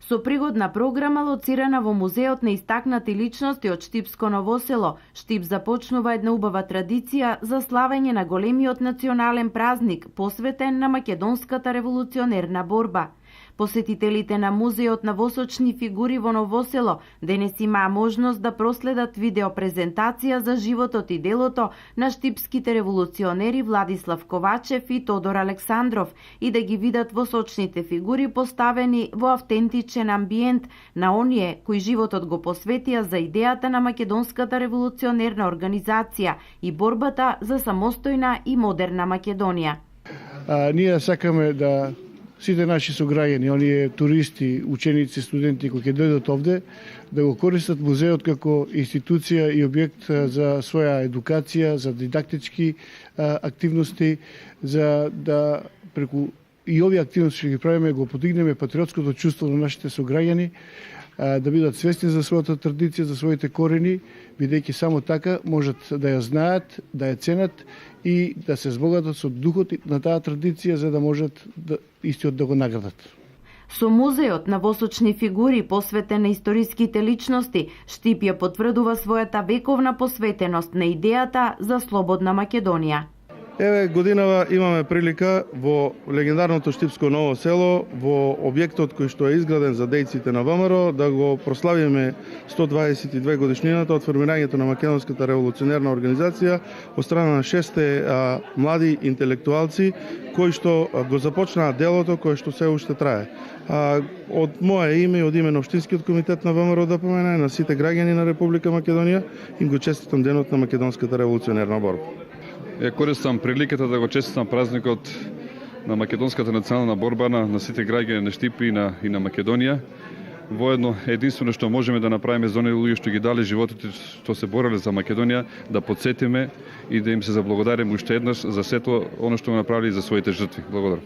со пригодна програма лоцирана во Музеот на истакнати личности од Штипско Ново село. Штип започнува една убава традиција за славење на големиот национален празник, посветен на македонската револуционерна борба. Посетителите на Музеот на восочни фигури во Ново село денес имаа можност да проследат видеопрезентација за животот и делото на штипските револуционери Владислав Ковачев и Тодор Александров и да ги видат восочните фигури поставени во автентичен амбиент на оние кои животот го посветија за идејата на македонската револуционерна организација и борбата за самостојна и модерна Македонија. Ние сакаме да сите наши сограѓани, оние туристи, ученици, студенти кои ќе дојдат овде, да го користат музеот како институција и објект за своја едукација, за дидактички активности, за да преку и овие активности што ги правиме го подигнеме патриотското чувство на нашите сограѓани, да бидат свесни за својата традиција, за своите корени, бидејќи само така можат да ја знаат, да ја ценат и да се збогатат со духот на таа традиција, за да можат истиот да го наградат. Со Музеот на восочни фигури посветен на историските личности, Штип ја потврдува својата вековна посветеност на идејата за слободна Македонија. Еве годинава имаме прилика во легендарното Штипско Ново село, во објектот кој што е изграден за дејците на ВМРО, да го прославиме 122 годишнината од формирањето на Македонската револуционерна организација од страна на 6 млади интелектуалци кои што го започнаа делото кое што се уште трае. Од мое име и од име на Општинскиот комитет на ВМРО да помене на сите граѓани на Република Македонија им го честитам денот на Македонската револуционерна борба. Користам приликата да го честитам празникот на македонската национална борба на сите граѓани на Штип и на Македонија. Воедно единствено што можеме да направиме за оние луѓе што ги дали животот што се бореле за Македонија, да потсетиме и да им се заблагодариме уште еднаш за сето оно што го направили за своите жртви. Благодарам.